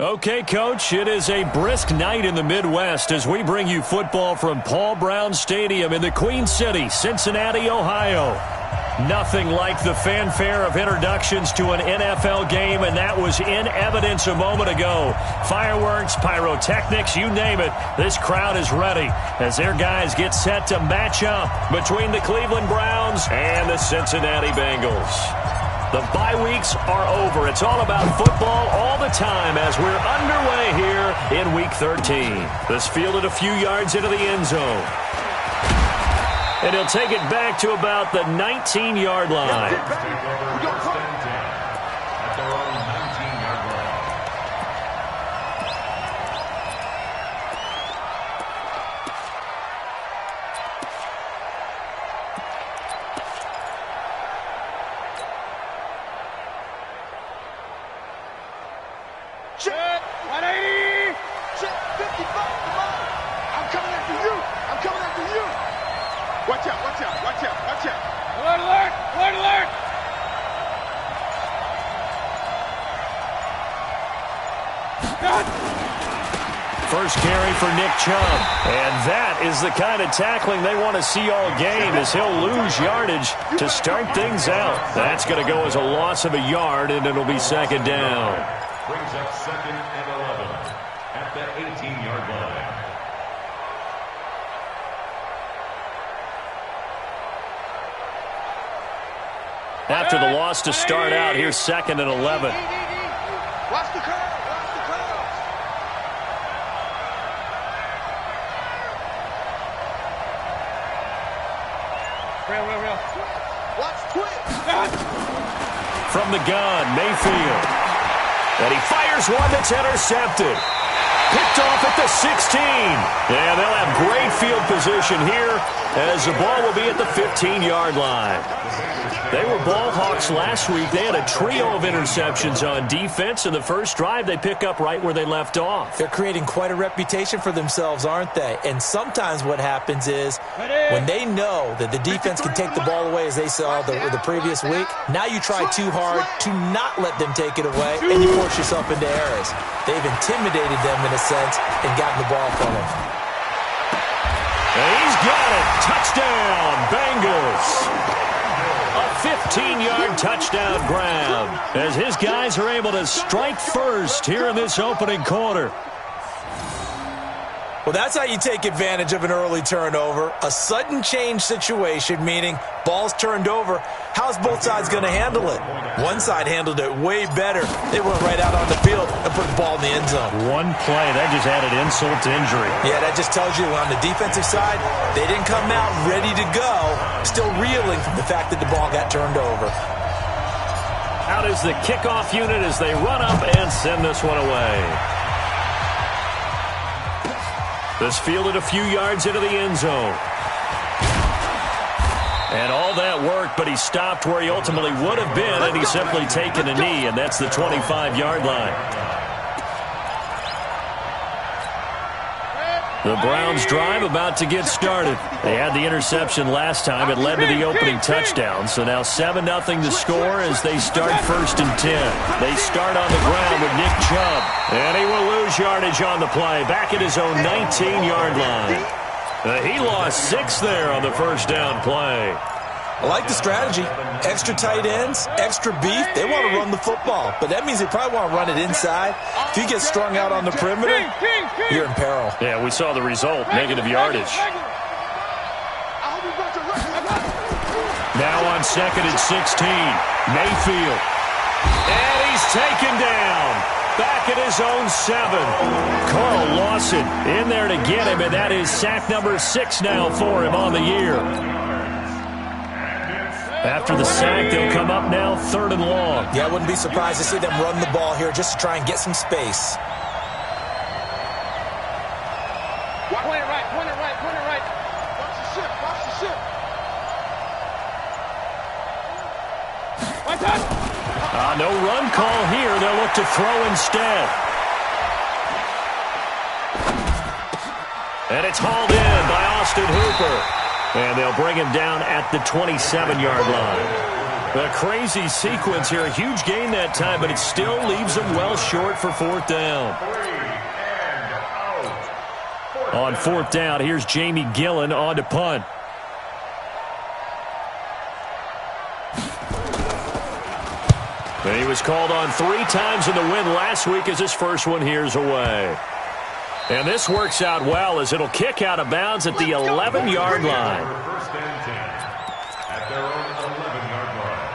Okay, Coach, it is a brisk night in the Midwest as we bring you football from Paul Brown Stadium in the Queen City, Cincinnati, Ohio. Nothing like the fanfare of introductions to an NFL game, and that was in evidence a moment ago. Fireworks, pyrotechnics, you name it, this crowd is ready as their guys get set to match up between the Cleveland Browns and the Cincinnati Bengals. The bye weeks are over. It's all about football all the time as we're underway here in Week 13. This fielded a few yards into the end zone. And he'll take it back to about the 19-yard line. Check, 180, check, 55, come on. I'm coming after you. I'm coming after you. Watch out, watch out, watch out, watch out. Alert, alert, alert, alert. First carry for Nick Chubb. And that is the kind of tackling they want to see all game as he'll lose yardage to start things out. That's going to go as a loss of a yard, and it'll be second down. Brings up 2nd and 11 at the 18-yard line. After the loss to start out, here's 2nd and 11. Watch the curve, watch the curve. Real. Watch twitch. From the gun, Mayfield. And he fires one that's intercepted. Picked off at the 16. And they'll have great field position here as the ball will be at the 15-yard line. They were ball hawks last week. They had a trio of interceptions on defense. In the first drive, they pick up right where they left off. They're creating quite a reputation for themselves, aren't they? And sometimes what happens is when they know that the defense can take the ball away, as they saw the previous week, now you try too hard to not let them take it away, and you force yourself into errors. They've intimidated them in a sense and gotten the ball from them. And he's got it. Touchdown, Bengals. A 15-yard touchdown grab as his guys are able to strike first here in this opening quarter. Well, that's how you take advantage of an early turnover. A sudden change situation, meaning ball's turned over. How's both sides going to handle it? One side handled it way better. They went right out on the field and put the ball in the end zone. One play, that just added insult to injury. Yeah, that just tells you on the defensive side, they didn't come out ready to go, still reeling from the fact that the ball got turned over. Out is the kickoff unit as they run up and send this one away. This fielded a few yards into the end zone. And all that worked, but he stopped where he ultimately would have been, and he's simply taken a knee, and that's the 25-yard line. The Browns drive about to get started. They had the interception last time. It led to the opening touchdown. So now 7-0 the score as they start 1st and 10. They start on the ground with Nick Chubb. And he will lose yardage on the play. Back at his own 19-yard line. He lost 6 there on the first down play. I like the strategy. Extra tight ends, extra beef. They want to run the football, but that means they probably want to run it inside. If you get strung out on the perimeter, you're in peril. Yeah, we saw the result, negative yardage. Now on 2nd and 16, Mayfield. And he's taken down. Back at his own 7. Carl Lawson in there to get him, and that is sack number 6 now for him on the year. After the sack, they'll come up now 3rd and long. Yeah, I wouldn't be surprised to see them run the ball here just to try and get some space. Point it right, point it right, point it right. Watch the ship, watch the ship. Watch out. No run call here. They'll look to throw instead. And it's hauled in by Austin Hooper. And they'll bring him down at the 27-yard line. The crazy sequence here. A huge gain that time, but it still leaves them well short for fourth down. On fourth down, here's Jamie Gillen on to punt. And he was called on 3 times in the win last week as his first one here's away. And this works out well as it'll kick out of bounds at the 11-yard line. First and 10 at their own 11-yard line.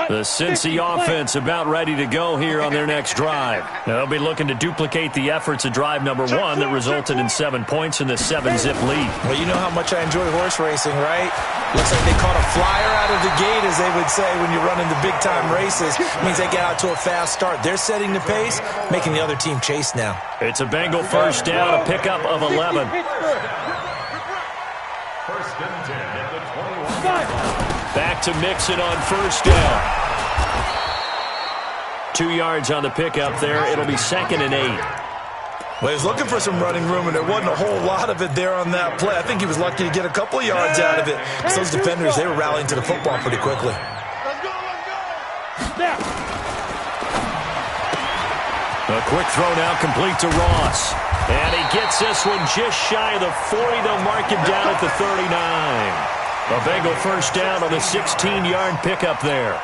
The Cincy offense about ready to go here on their next drive. Now, they'll be looking to duplicate the efforts of drive number 1 that resulted in 7 points in the 7-zip lead. Well, you know how much I enjoy horse racing, right? Looks like they caught a flyer out of the gate, as they would say when you're running the big-time races. It means they get out to a fast start. They're setting the pace, making the other team chase now. It's a Bengal first down, a pickup of 11. First and 10 at the 21-yard line. Back to Mixon on first down. 2 yards on the pickup there. It'll be 2nd and 8. Well, he was looking for some running room, and there wasn't a whole lot of it there on that play. I think he was lucky to get a couple of yards out of it. So those defenders, they were rallying to the football pretty quickly. Let's go, let's go. A quick throw now complete to Ross. And he gets this one just shy of the 40. They'll mark him down at the 39. A Bengal first down on the 16-yard pickup there.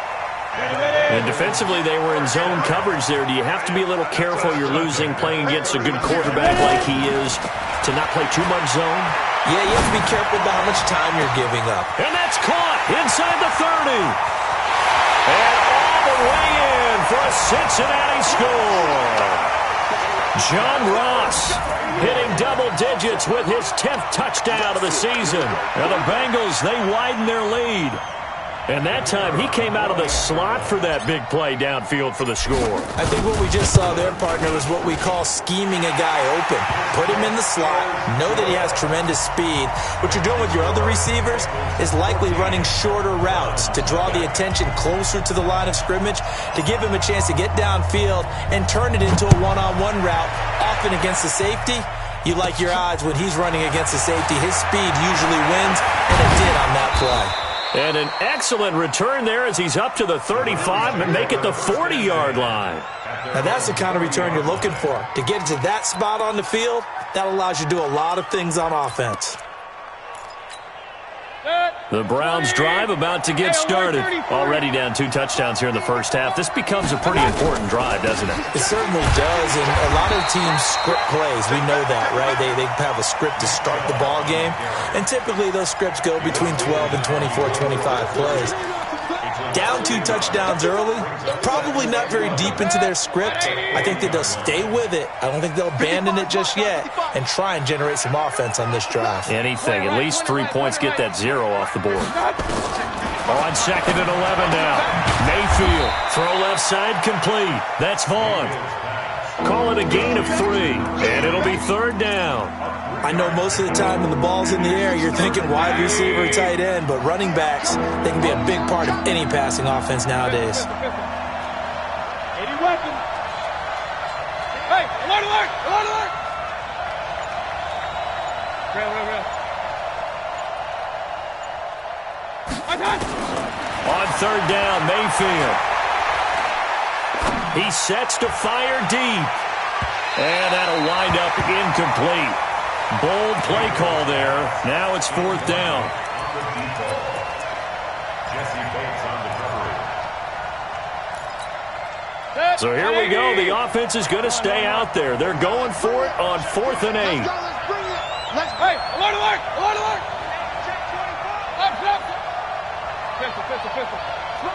And defensively, they were in zone coverage there. Do you have to be a little careful you're losing playing against a good quarterback like he is to not play too much zone? Yeah, you have to be careful about how much time you're giving up. And that's caught inside the 30. And all the way in for a Cincinnati score. John Ross hitting double digits with his 10th touchdown of the season. And the Bengals, they widen their lead. And that time, he came out of the slot for that big play downfield for the score. I think what we just saw there, partner, was what we call scheming a guy open. Put him in the slot. Know that he has tremendous speed. What you're doing with your other receivers is likely running shorter routes to draw the attention closer to the line of scrimmage, to give him a chance to get downfield and turn it into a one-on-one route, often against the safety. You like your odds when he's running against the safety. His speed usually wins, and it did on that play. And an excellent return there as he's up to the 35 and make it the 40-yard line. Now, that's the kind of return you're looking for. To get into that spot on the field, that allows you to do a lot of things on offense. The Browns drive about to get started. Already down 2 touchdowns here in the first half. This becomes a pretty important drive, doesn't it? It certainly does, and a lot of teams script plays. We know that, right? They have a script to start the ball game, and typically those scripts go between 12 and 24, 25 plays. Down 2 touchdowns early, probably not very deep into their script. I think that they'll stay with it. I don't think they'll abandon it just yet and try and generate some offense on this drive. Anything. At least 3 points, get that 0 off the board. On 2nd and 11 now. Mayfield, throw left side complete. That's Vaughn. Call it a gain of 3, and it'll be 3rd down. I know most of the time when the ball's in the air, you're thinking wide receiver, tight end, but running backs, they can be a big part of any passing offense nowadays. 80 weapons. Hey, alert, alert, alert, alert. Real. On 3rd down, Mayfield. He sets to fire deep. And that'll wind up incomplete. Bold play call there. Now it's 4th down. So here we go. The offense is going to stay out there. They're going for it on 4th and 8. Hey, alert, alert, alert, alert. Left. Pistol. No.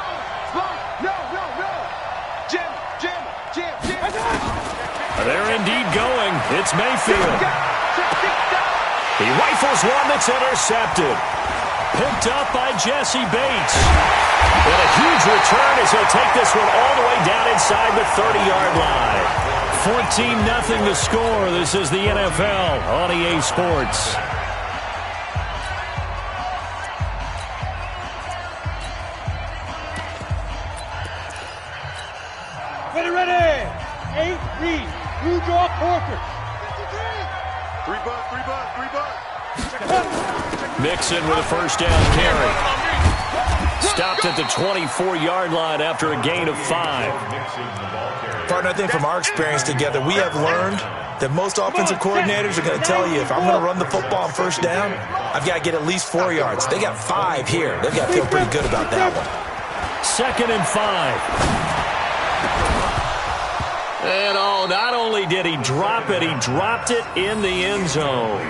Jam. They're indeed going. It's Mayfield. He rifles one that's intercepted. Picked up by Jesse Bates. And a huge return as he'll take this one all the way down inside the 30-yard line. 14-0 the score. This is the NFL on EA Sports. Ready. 8 read. Blue draw Porker. Mixon with a first down carry. Stopped at the 24-yard line after a gain of 5. Partner, I think from our experience together, we have learned that most offensive coordinators are going to tell you, if I'm going to run the football on first down, I've got to get at least 4 yards. They got 5 here. They've got to feel pretty good about that one. 2nd and 5. And not only did he drop it, he dropped it in the end zone.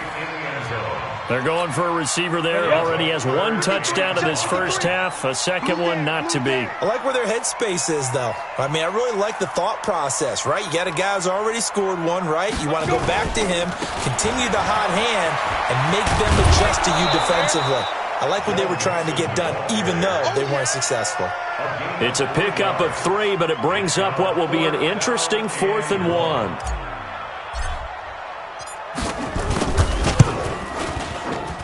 They're going for a receiver there. Already has 1 touchdown in this first half. A second one not to be. I like where their headspace is, though. I mean, I really like the thought process, right? You got a guy who's already scored 1, right? You want to go back to him, continue the hot hand, and make them adjust to you defensively. I like what they were trying to get done, even though they weren't successful. It's a pickup of 3, but it brings up what will be an interesting 4th and 1.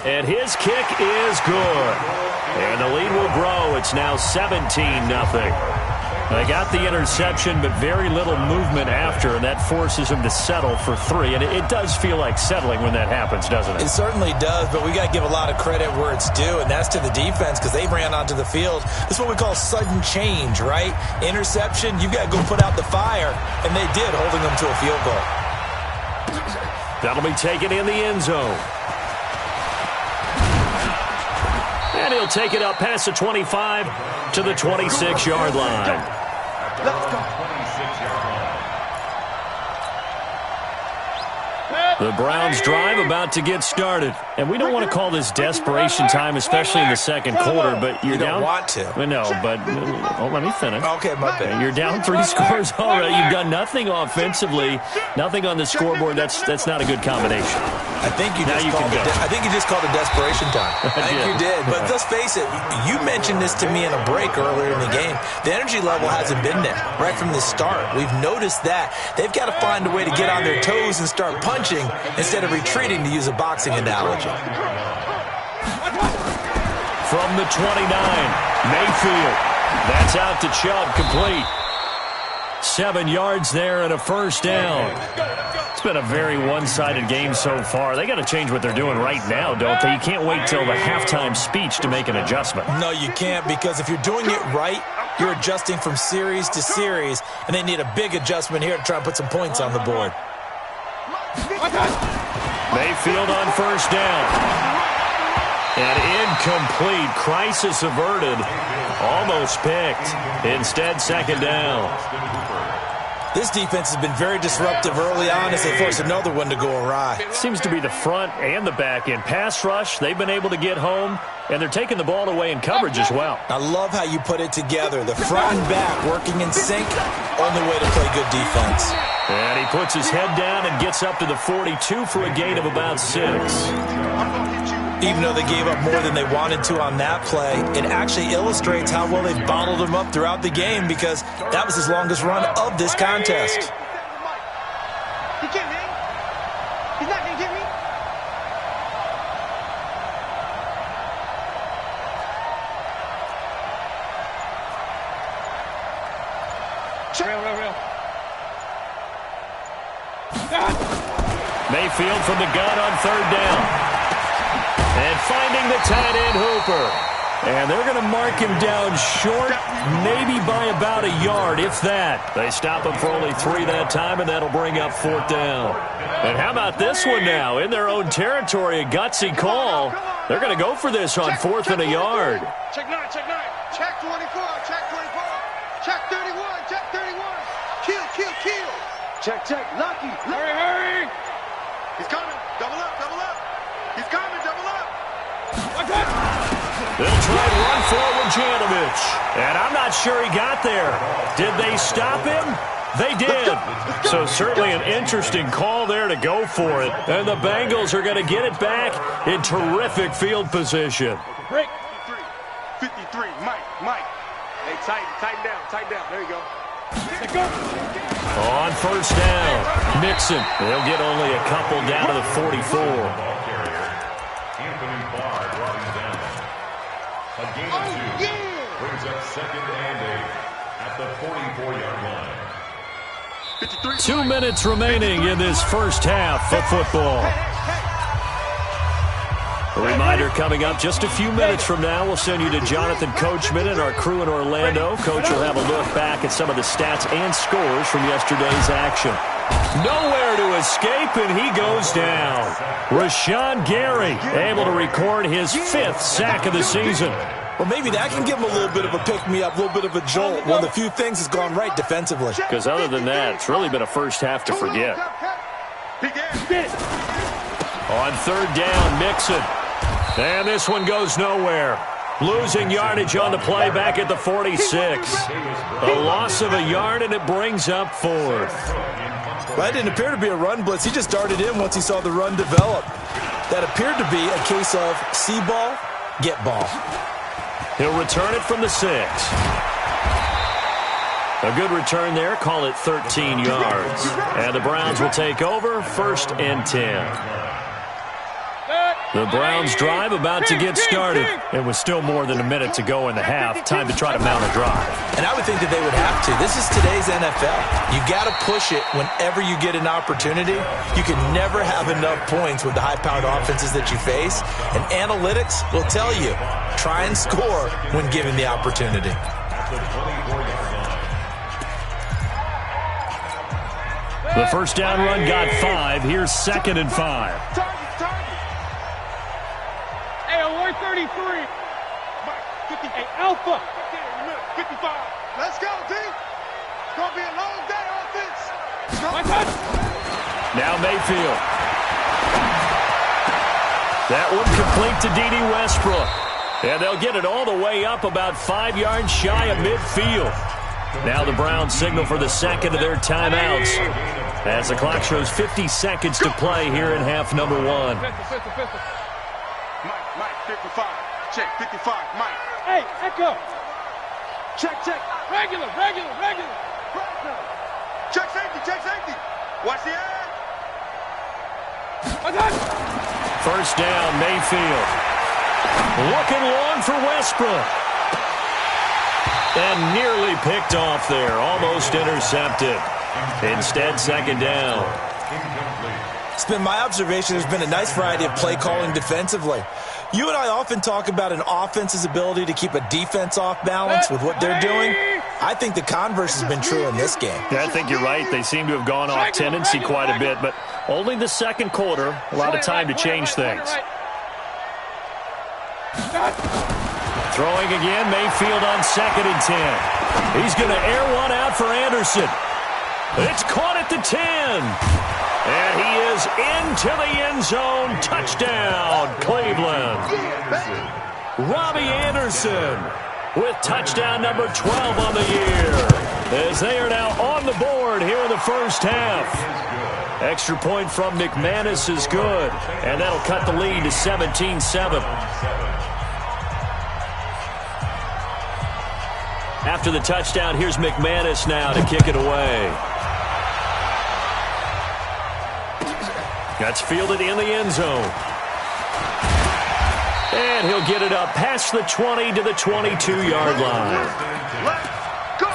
And his kick is good. And the lead will grow. It's now 17-0. They got the interception, but very little movement after, and that forces him to settle for 3. And it does feel like settling when that happens, doesn't it? It certainly does, but we got to give a lot of credit where it's due, and that's to the defense because they ran onto the field. This is what we call sudden change, right? Interception, you've got to go put out the fire, and they did, holding them to a field goal. That'll be taken in the end zone. And he'll take it up past the 25 to the 26-yard line. Let's go. The Browns drive about to get started. And we don't want to call this desperation time, especially in the second quarter, but you're down. You don't want to. No, but let me finish. Okay, my bad. You're down 3 scores already. You've done nothing offensively, nothing on the scoreboard. That's not a good combination. I think you just called it desperation time. I think you did. But let's face it, you mentioned this to me in a break earlier in the game. The energy level hasn't been there right from the start. We've noticed that. They've got to find a way to get on their toes and start punching instead of retreating, to use a boxing analogy. From the 29, Mayfield. That's out to Chubb, complete. 7 yards there and a first down. It's been a very one-sided game so far. They got to change what they're doing right now, don't they? You can't wait till the halftime speech to make an adjustment. No, you can't, because if you're doing it right, you're adjusting from series to series, and they need a big adjustment here to try and put some points on the board. Mayfield on first down. And incomplete. Crisis averted. Almost picked. Instead, second down. This defense has been very disruptive early on as they force another one to go awry. Seems to be the front and the back end. Pass rush, they've been able to get home, and they're taking the ball away in coverage as well. I love how you put it together. The front and back working in sync, only way to play good defense. And he puts his head down and gets up to the 42 for a gain of about 6. Even though they gave up more than they wanted to on that play, it actually illustrates how well they've bottled him up throughout the game, because that was his longest run of this contest. He can't hang. He's not going to get me. Real. Mayfield from the gun on third down. And finding the tight end, Hooper. And they're going to mark him down short, maybe by about a yard, if that. They stop him for only 3 that time, and that'll bring up 4th down. And how about this one now? In their own territory, a gutsy call. They're going to go for this on 4th and a yard. Check 9. Check 24. Check 24. Check 31. Check 31. Kill. Check. Lucky. Hurry. He's coming. Double up. He's coming. Double up. They'll try to run forward Janovich. And I'm not sure he got there. Did they stop him? They did. So certainly an interesting call there to go for it. And the Bengals are going to get it back in terrific field position. Break. 53. Mike. Hey, tighten down. There you go. On first down, Mixon. They'll get only a couple down to the 44. Anthony Barr brought him down. A gain of 2 brings up 2nd and 8 at the 44-yard line. 2 minutes remaining in this first half of football. A reminder coming up just a few minutes from now. We'll send you to Jonathan Coachman and our crew in Orlando. Coach will have a look back at some of the stats and scores from yesterday's action. Nowhere to escape, and he goes down. Rashawn Gary able to record his 5th sack of the season. Well, maybe that can give him a little bit of a pick-me-up, a little bit of a jolt. One of the few things has gone right defensively. Because other than that, it's really been a first half to forget. On 3rd down, Mixon. And this one goes nowhere. Losing yardage on the play back at the 46. A loss of a yard, and it brings up 4th. Well, that didn't appear to be a run blitz. He just darted in once he saw the run develop. That appeared to be a case of see ball, get ball. He'll return it from the 6. A good return there. Call it 13 yards. And the Browns will take over 1st and 10. The Browns drive about to get started. It was still more than a minute to go in the half. Time to try to mount a drive. And I would think that they would have to. This is today's NFL. You got to push it whenever you get an opportunity. You can never have enough points with the high-powered offenses that you face. And analytics will tell you, try and score when given the opportunity. The first down run got 5. Here's 2nd and 5. 33. 50, hey, Alpha. 55. Let's go, D. It's going to be a long day offense. Now Mayfield. That one complete to D.D. Westbrook. And they'll get it all the way up about 5 yards shy of midfield. Now the Browns signal for the second of their timeouts as the clock shows 50 seconds to play here in half number 1. Mike, 55. Check, 55. Mike. Hey, echo. Check. Regular. Check safety. Watch the eye. First down, Mayfield. Looking long for Westbrook. And nearly picked off there. Almost intercepted. Instead, 2nd down. It's been my observation there's been a nice variety of play calling defensively. You and I often talk about an offense's ability to keep a defense off balance with what they're doing. I think the converse has been true in this game. Yeah, I think you're right. They seem to have gone off tendency quite a bit, but only the second quarter, a lot of time to change things. Throwing again, Mayfield on 2nd and 10. He's going to air one out for Anderson. It's caught at the 10. And he is into the end zone. Touchdown, Cleveland. Robbie Anderson with touchdown number 12 on the year, as they are now on the board here in the first half. Extra point from McManus is good, and that'll cut the lead to 17-7. After the touchdown, here's McManus now to kick it away. That's fielded in the end zone. And he'll get it up past the 20 to the 22-yard line. Let's go.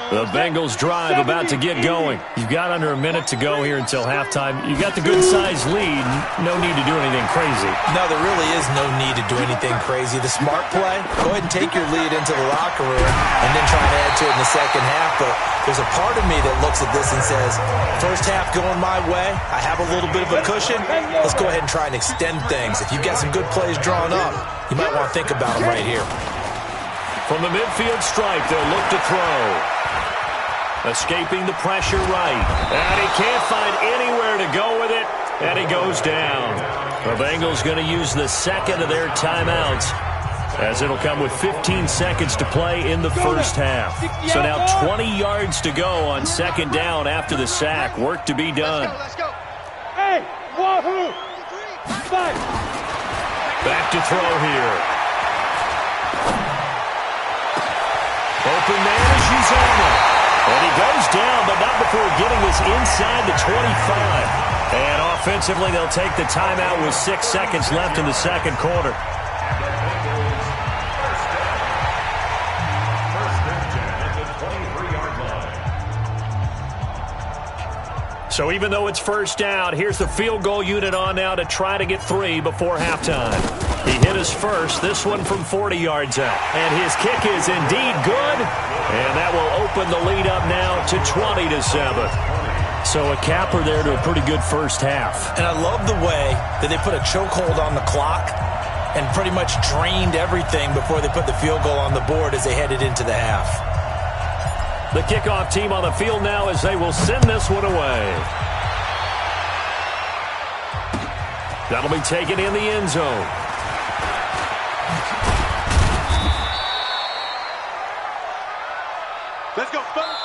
The Bengals drive about to get going. You've got under a minute to go here until halftime. You've got the good-sized lead. No need to do anything crazy. No, there really is no need to do anything crazy. The smart play, go ahead and take your lead into the locker room and then try and add to it in the second half. But there's a part of me that looks at this and says, first half going my way, I have a little bit of a cushion. Let's go ahead and try and extend things. If you've got some good plays drawn up, you might want to think about them right here. From the midfield stripe, they'll look to throw. Escaping the pressure right. And he can't find anywhere to go with it. And he goes down. The Bengals going to use the second of their timeouts, as it'll come with 15 seconds to play in the first half. So now 20 yards to go on second down after the sack. Work to be done. Let's go. Hey, wahoo! Fight. Back to throw here. Open man as Uzama. And he goes down, but not before getting this inside the 25. And offensively, they'll take the timeout with 6 seconds left in the second quarter. So even though it's first down, here's the field goal unit on now to try to get 3 before halftime. He hit his first, this one from 40 yards out. And his kick is indeed good. And that will open the lead up now to 20-7. So a capper there to a pretty good first half. And I love the way that they put a chokehold on the clock and pretty much drained everything before they put the field goal on the board as they headed into the half. The kickoff team on the field now as they will send this one away. That'll be taken in the end zone. Let's go, fellas.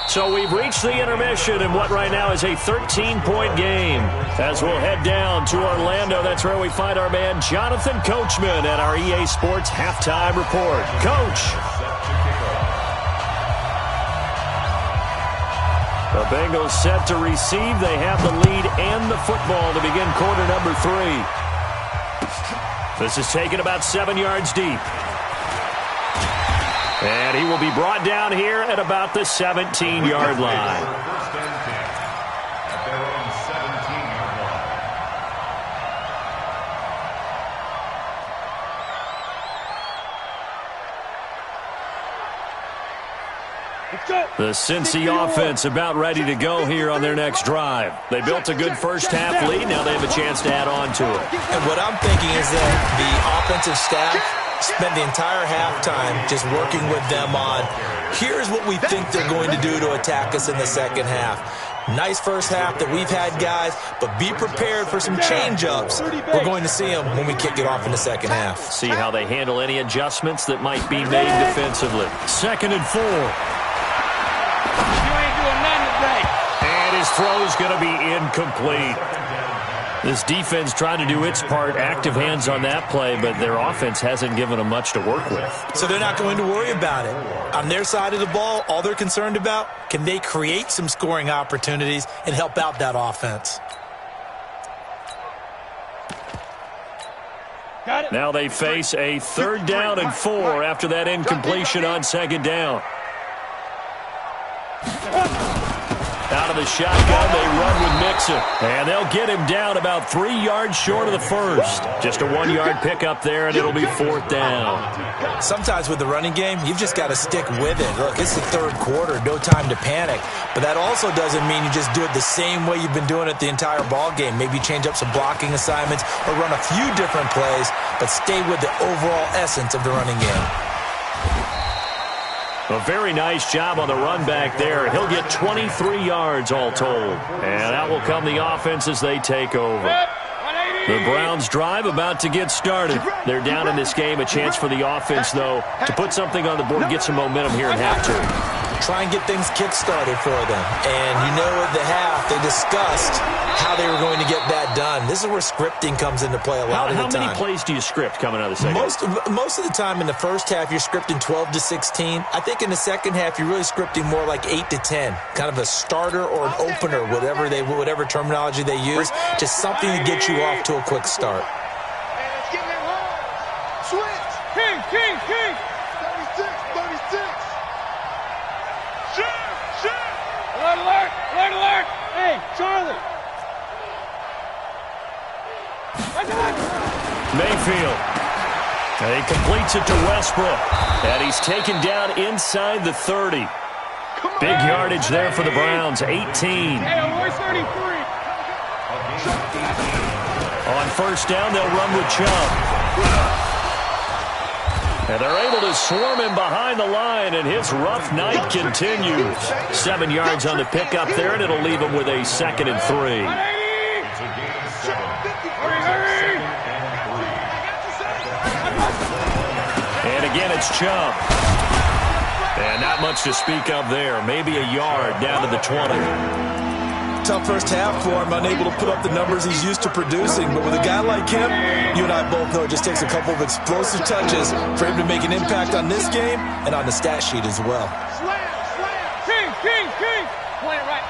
So we've reached the intermission in what right now is a 13-point game. As we'll head down to Orlando, that's where we find our man Jonathan Coachman at our EA Sports Halftime Report. Coach. The Bengals set to receive. They have the lead and the football to begin quarter number 3. This is taken about 7 yards deep. And he will be brought down here at about the 17-yard line. First and 10 at their own 17-yard line. The Cincy offense about ready to go here on their next drive. They built a good first half lead. Now they have a chance to add on to it. And what I'm thinking is that the offensive staff spent the entire halftime just working with them on, here's what we think they're going to do to attack us in the second half. Nice first half that we've had, guys, but be prepared for some change-ups. We're going to see them when we kick it off in the second half. See how they handle any adjustments that might be made defensively. 2nd and 4. You ain't doing nothing today. And his throw's going to be incomplete. This defense trying to do its part, active hands on that play, but their offense hasn't given them much to work with. So they're not going to worry about it. On their side of the ball, all they're concerned about, can they create some scoring opportunities and help out that offense? Got it. Now they face a 3rd down and 4 after that incompletion on 2nd down. Out of the shotgun, they run with Mixon. And they'll get him down about 3 yards short of the first. Just a 1-yard pickup there, and it'll be 4th down. Sometimes with the running game, you've just got to stick with it. Look, it's the 3rd quarter, no time to panic. But that also doesn't mean you just do it the same way you've been doing it the entire ball game. Maybe change up some blocking assignments or run a few different plays, but stay with the overall essence of the running game. A very nice job on the run back there. He'll get 23 yards all told. And out will come the offense as they take over. The Browns drive about to get started. They're down in this game. A chance for the offense, though, to put something on the board and get some momentum here in half 2. Try and get things kick-started for them. And you know at the half, they discussed how they were going to get that done. This is where scripting comes into play a lot of the time. How many plays do you script coming out of the second half? Most of the time in the first half, you're scripting 12 to 16. I think in the second half, you're really scripting more like 8 to 10. Kind of a starter or an opener, whatever terminology they use. Just something to get you off to a quick start. Hey, let's get that home. Switch. King. 36. Alert. Hey, Charlie. Mayfield. And he completes it to Westbrook. And he's taken down inside the 30. Big yardage there for the Browns, 18. Hey, we're 33. On first down, they'll run with Chubb. And they're able to swarm him behind the line, and his rough night continues. 7 yards on the pickup there, and it'll leave him with a 2nd and 3. And again, it's Chubb. And not much to speak of there. Maybe a yard down to the 20. Tough first half for him, unable to put up the numbers he's used to producing. But with a guy like him, you and I both know it just takes a couple of explosive touches for him to make an impact on this game and on the stat sheet as well. Slam. King. Point it right.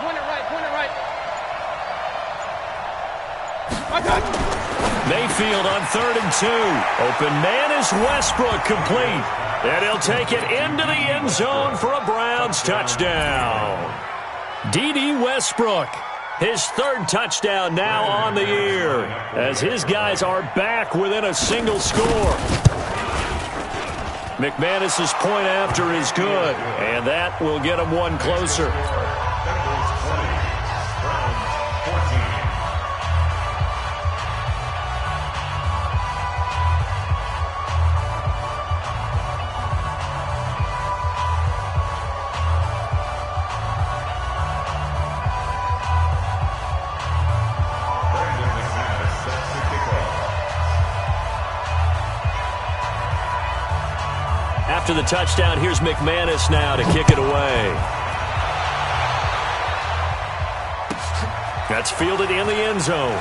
I got you. Mayfield on 3rd and 2. Open man is Westbrook, complete. And he'll take it into the end zone for a Browns touchdown. D.D. Westbrook. His third touchdown now on the year as his guys are back within a single score. McManus's point after is good, and that will get him one closer. After the touchdown, here's McManus now to kick it away. That's fielded in the end zone.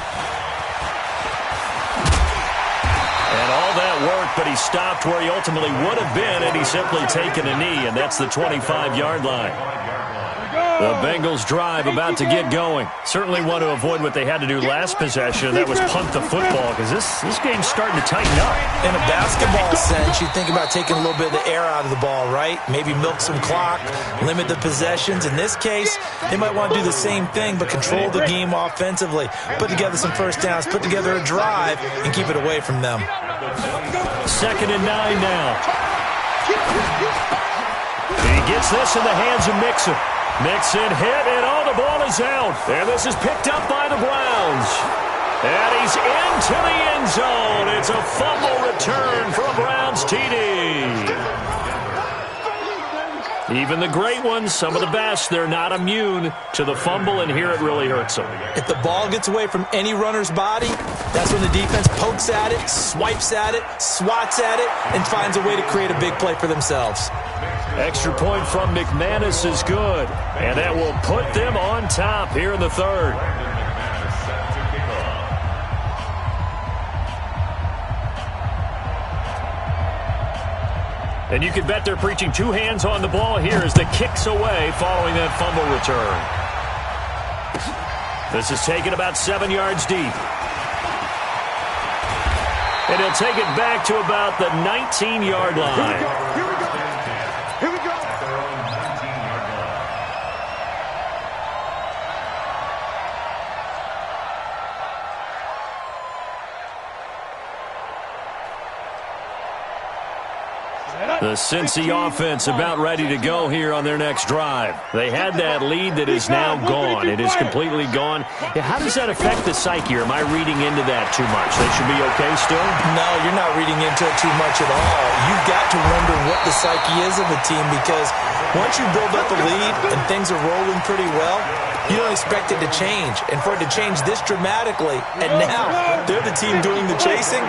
And all that work, but he stopped where he ultimately would have been had he simply taken a knee, and that's the 25-yard line. The Bengals drive about to get going. Certainly want to avoid what they had to do last possession. That was punt the football because this game's starting to tighten up. In a basketball sense, you think about taking a little bit of the air out of the ball, right? Maybe milk some clock, limit the possessions. In this case, they might want to do the same thing but control the game offensively. Put together some first downs, put together a drive, and keep it away from them. 2nd and 9 now. He gets this in the hands of Mixon. Mixon hit, and the ball is out. And this is picked up by the Browns. And he's into the end zone. It's a fumble return for a Browns TD. Even the great ones, some of the best, they're not immune to the fumble, and here it really hurts them. If the ball gets away from any runner's body, that's when the defense pokes at it, swipes at it, swats at it, and finds a way to create a big play for themselves. Extra point from McManus is good, and that will put them on top here in the third. And you can bet they're preaching two hands on the ball here as the kick's away following that fumble return. This is taken about 7 yards deep. And he'll take it back to about the 19-yard line. Here we go. Here we go. The Cincy offense about ready to go here on their next drive. They had that lead that is now gone. It is completely gone. Yeah, how does that affect the psyche? Or am I reading into that too much? They should be okay still? No, you're not reading into it too much at all. You've got to wonder what the psyche is of a team because once you build up a lead and things are rolling pretty well, you don't expect it to change. And for it to change this dramatically, and now they're the team doing the chasing,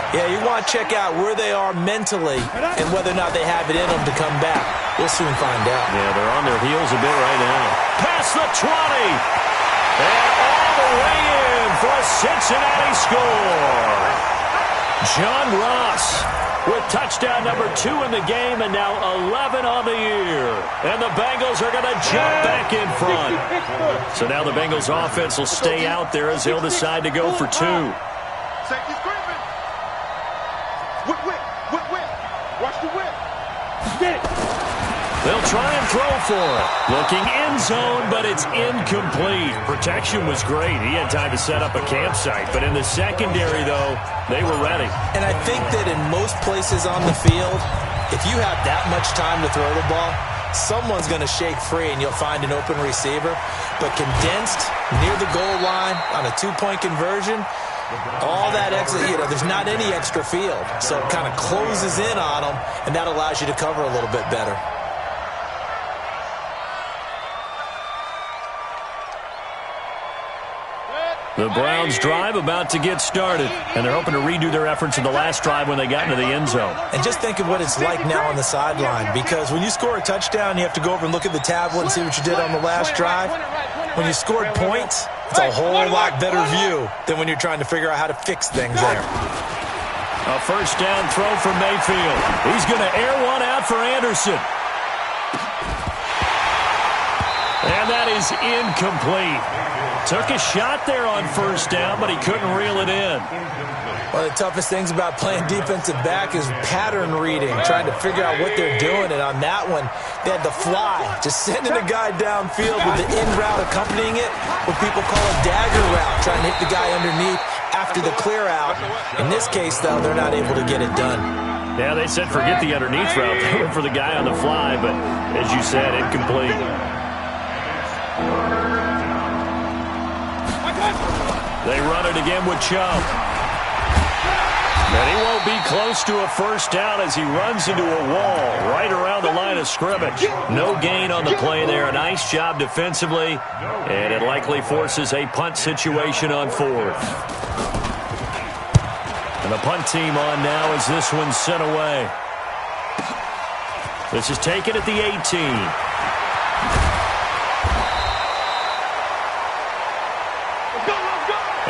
yeah, you want to check out where they are mentally and whether or not they have it in them to come back. We'll soon find out. Yeah, they're on their heels a bit right now. Past the 20. And all the way in for a Cincinnati score. John Ross with touchdown number 2 in the game and now 11 on the year. And the Bengals are going to jump back in front. So now the Bengals offense will stay out there as they'll decide to go for 2. Safety's creeping. Whip. Watch the whip. Get it. They'll try and throw for it. Looking end zone, but it's incomplete. Protection was great. He had time to set up a campsite. But in the secondary, though, they were ready. And I think that in most places on the field, if you have that much time to throw the ball, someone's going to shake free and you'll find an open receiver. But condensed near the goal line on a 2-point conversion, all that extra, there's not any extra field. So it kind of closes in on them, and that allows you to cover a little bit better. The Browns drive about to get started, and they're hoping to redo their efforts in the last drive when they got into the end zone. And just think of what it's like now on the sideline, because when you score a touchdown, you have to go over and look at the tablet and see what you did on the last drive. When you scored points, it's a whole lot better view than when you're trying to figure out how to fix things there. A first down throw for Mayfield. He's going to air one out for Anderson. And that is incomplete. Took a shot there on first down, but he couldn't reel it in. One of the toughest things about playing defensive back is pattern reading, trying to figure out what they're doing. And on that one, they had the fly, just sending a guy downfield with the in route accompanying it, what people call a dagger route, trying to hit the guy underneath after the clear out. In this case, though, they're not able to get it done. Yeah, they said forget the underneath route. They went for the guy on the fly, but as you said, incomplete. They run it again with Chubb. And he won't be close to a first down as he runs into a wall right around the line of scrimmage. No gain on the play there. A nice job defensively, and it likely forces a punt situation on fourth. And the punt team on now as this one's sent away. This is taken at the 18.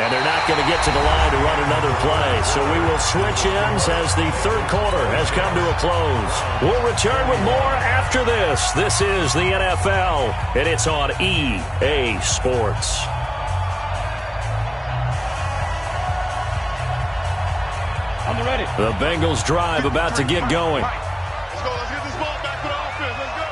And they're not going to get to the line to run another play. So we will switch ends as the third quarter has come to a close. We'll return with more after this. This is the NFL, and it's on EA Sports. I'm ready. The Bengals drive about to get going. Let's go. Let's get this ball back for the offense. Let's go.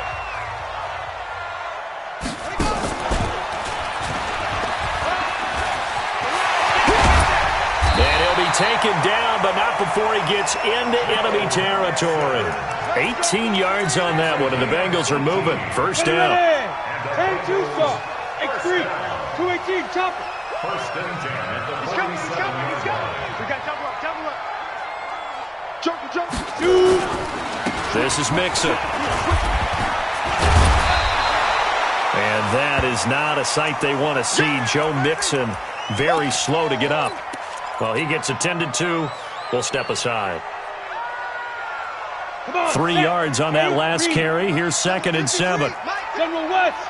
And he'll be taken down, but not before he gets into enemy territory. 18 yards on that one, and the Bengals are moving. First down. Hey, 2 shot. X3. 218. Chopper. First and 10 at the He's coming. He's coming. He's coming. We got double up. Double up. Jumper, jumper. This is Mixon. And that is not a sight they want to see. Joe Mixon very slow to get up. Well, he gets attended to. We'll step aside. 3 yards on that last carry. Here's 2nd and 7. General West.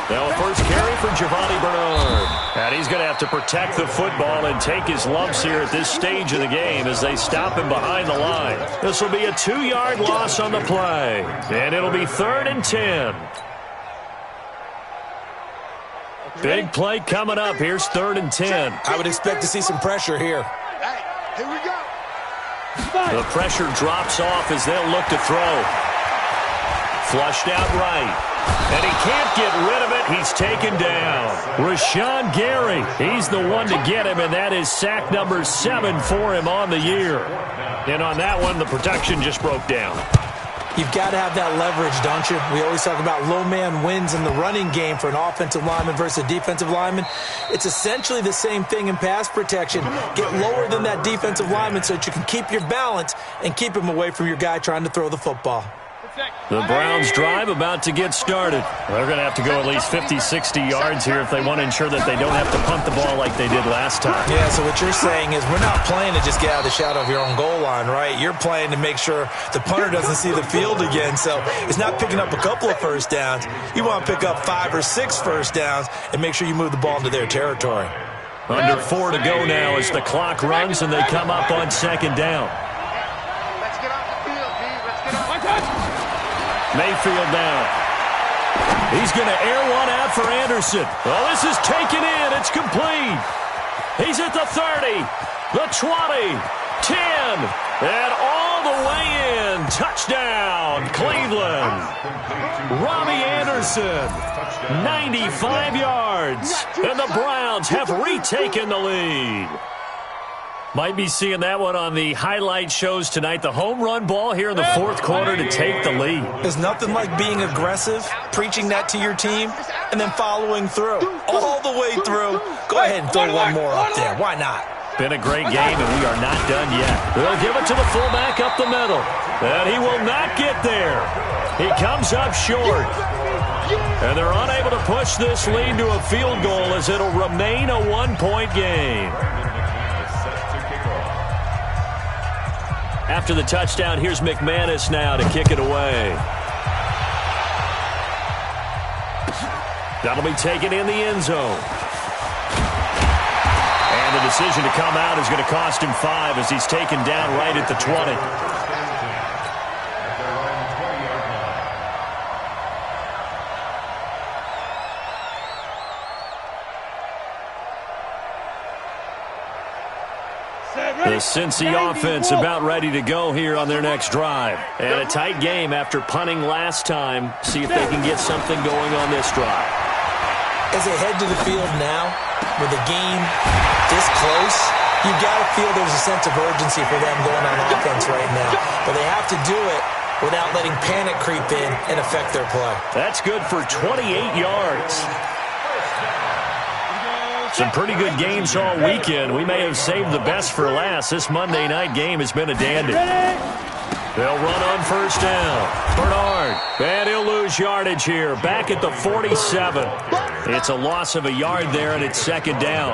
Now, first carry for Giovanni Bernard. And he's going to have to protect the football and take his lumps here at this stage of the game as they stop him behind the line. This will be a 2-yard loss on the play. And it'll be 3rd and 10. Big play coming up. Here's 3rd and 10. I would expect to see some pressure here. Hey, here we go. The pressure drops off as they'll look to throw. Flushed out right. And he can't get rid of it. He's taken down. Rashawn Gary, he's the one to get him, and that is sack number 7 for him on the year. And on that one, the protection just broke down. You've got to have that leverage, don't you? We always talk about low man wins in the running game for an offensive lineman versus a defensive lineman. It's essentially the same thing in pass protection. Get lower than that defensive lineman so that you can keep your balance and keep him away from your guy trying to throw the football. The Browns drive about to get started. They're going to have to go at least 50, 60 yards here if they want to ensure that they don't have to punt the ball like they did last time. Yeah, so what you're saying is we're not playing to just get out of the shadow of your own goal line, right? You're playing to make sure the punter doesn't see the field again. So it's not picking up a couple of first downs. You want to pick up 5 or 6 first downs and make sure you move the ball into their territory. Under 4 to go now as the clock runs and they come up on 2nd down. Let's get off the field, D. Let's get off the field. Mayfield down. He's going to air one out for Anderson. Well, this is taken in. It's complete. He's at the 30, the 20, 10, and all the way in. Touchdown, Cleveland. Robbie Anderson, 95 yards, and the Browns have retaken the lead. Might be seeing that one on the highlight shows tonight. The home run ball here in the 4th quarter to take the lead. There's nothing like being aggressive, preaching that to your team, and then following through. All the way through. Go ahead and throw one more up there. Why not? Been a great game, and we are not done yet. They'll give it to the fullback up the middle. And he will not get there. He comes up short. And they're unable to push this lead to a field goal as it'll remain a 1-point game. After the touchdown, here's McManus now to kick it away. That'll be taken in the end zone. And the decision to come out is going to cost him 5 as he's taken down right at the 20. The Cincy offense about ready to go here on their next drive. And a tight game after punting last time. See if they can get something going on this drive. As they head to the field now, with the game this close, you've got to feel there's a sense of urgency for them going on offense right now. But they have to do it without letting panic creep in and affect their play. That's good for 28 yards. Some pretty good games all weekend. We may have saved the best for last. This Monday night game has been a dandy. They'll run on first down. Bernard, and he'll lose yardage here. Back at the 47. It's a loss of a yard there, and it's second down.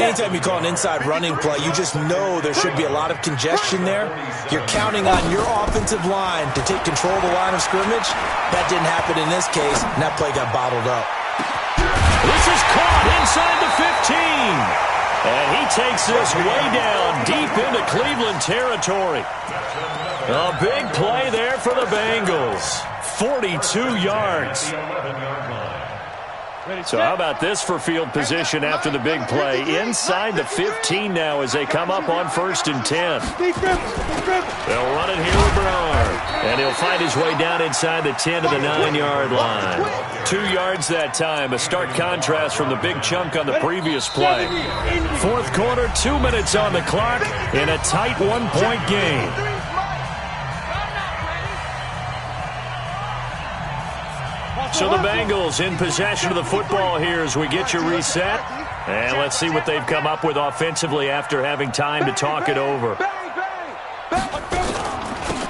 Anytime you call an inside running play, you just know there should be a lot of congestion there. You're counting on your offensive line to take control of the line of scrimmage. That didn't happen in this case, and that play got bottled up. This is caught inside the 15. And he takes this way down deep into Cleveland territory. A big play there for the Bengals. 42 yards. So how about this for field position after the big play? Inside the 15 now as they come up on 1st and 10. They'll run it here with Bernard. And he'll find his way down inside the 10 to the 9-yard line. 2 yards that time. A stark contrast from the big chunk on the previous play. Fourth quarter, 2 minutes on the clock in a tight one-point game. So the Bengals in possession of the football here as we get you reset. And let's see what they've come up with offensively after having time to talk it over.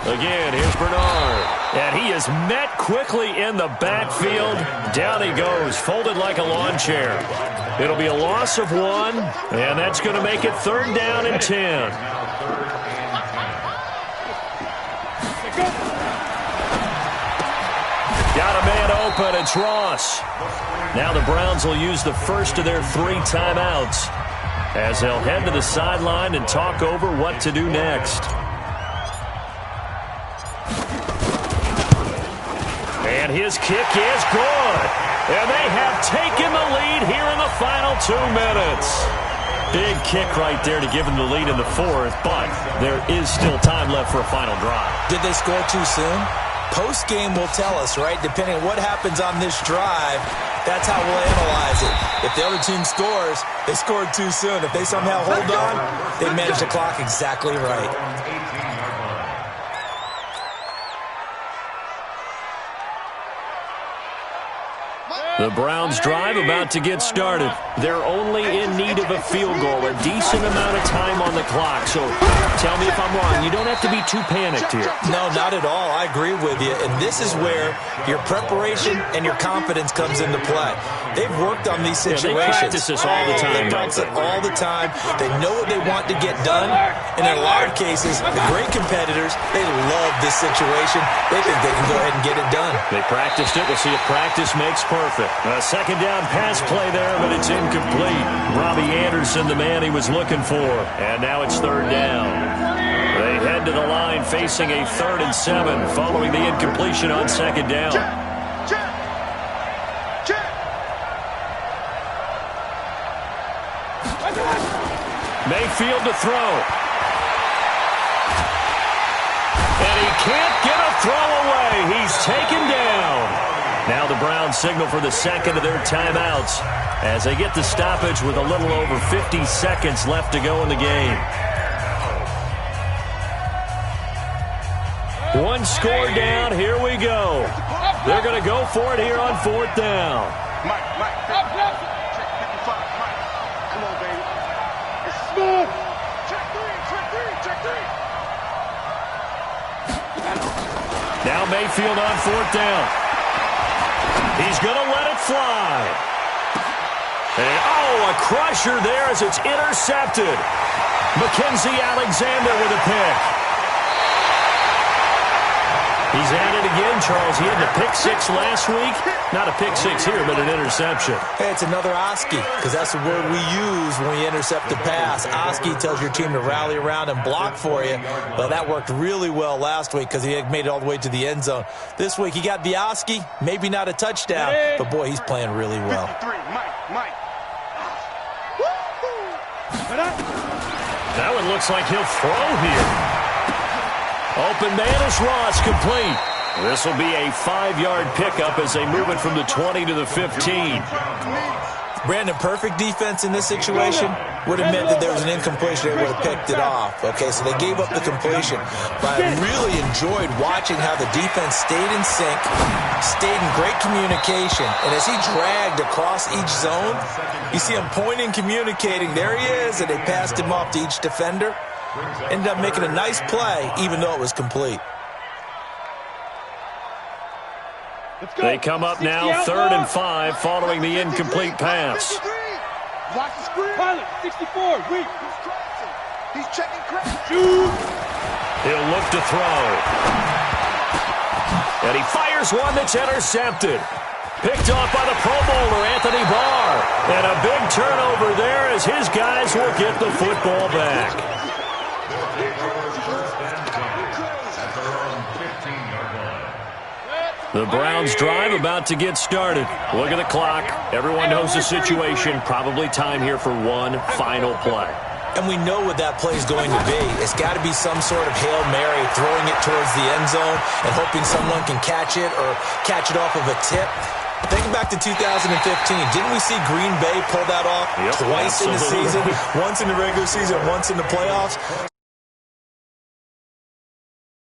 Again, here's Bernard. And he is met quickly in the backfield. Down he goes, folded like a lawn chair. It'll be a loss of 1, and that's going to make it 3rd down and 10. Got a man open. It's Ross. Now the Browns will use the first of their 3 timeouts as they'll head to the sideline and talk over what to do next. And his kick is good. And they have taken the lead here in the final 2 minutes. Big kick right there to give them the lead in the 4th, but there is still time left for a final drive. Did they score too soon? Post-game will tell us, right? Depending on what happens on this drive, that's how we'll analyze it. If the other team scores, they scored too soon. If they somehow hold on, they manage the clock exactly right. The Browns drive about to get started. They're only in need of a field goal, a decent amount of time on the clock. So tell me if I'm wrong. You don't have to be too panicked here. No, not at all. I agree with you. And this is where your preparation and your confidence comes into play. They've worked on these situations. Yeah, they practice this all the time. They practice it all the time. They know what they want to get done. And in a lot of cases, the great competitors, they love this situation. They think they can go ahead and get it done. They practiced it. We'll see if practice makes perfect. A second down pass play there, but it's incomplete. Robbie Anderson, the man he was looking for. And now it's 3rd down. They head to the line facing a 3rd and 7 following the incompletion on 2nd down. Mayfield to throw. And he can't get a throw away. He's taken down. Now the Browns signal for the second of their timeouts as they get the stoppage with a little over 50 seconds left to go in the game. 1 score down. Here we go. They're going to go for it here on 4th down. Mike. Check 55. Mike. Come on, baby. It's smooth. Check 3. Now Mayfield on 4th down. He's going to let it fly. And, a crusher there as it's intercepted. Mackenzie Alexander with a pick. He's at it again, Charles. He had the pick 6 last week. Not a pick 6 here, but an interception. Hey, it's another Oski, because that's the word we use when we intercept the pass. Oski tells your team to rally around and block for you. But that worked really well last week because he made it all the way to the end zone. This week, he got the Oski, maybe not a touchdown, but boy, he's playing really well. 53, Mike. That one looks like he'll throw here. Open man is Ross, complete. This will be a 5-yard pickup as they move it from the 20 to the 15. Brandon, perfect defense in this situation would have meant that there was an incompletion. They would have picked it off. Okay, so they gave up the completion. But I really enjoyed watching how the defense stayed in sync, stayed in great communication. And as he dragged across each zone, you see him pointing, communicating. There he is, and they passed him off to each defender. Ended up making a nice play, even though it was complete. They come up now 3rd and 5 following the incomplete pass. Watch the screen. Pilot, 64, weak. He's checking credit. He'll look to throw. And he fires one that's intercepted. Picked off by the Pro Bowler, Anthony Barr. And a big turnover there as his guys will get the football back. The Browns drive about to get started. Look at the clock. Everyone knows the situation. Probably time here for one final play. And we know what that play is going to be. It's got to be some sort of Hail Mary, throwing it towards the end zone and hoping someone can catch it or catch it off of a tip. Think back to 2015. Didn't we see Green Bay pull that off twice in the season? Once in the regular season, once in the playoffs.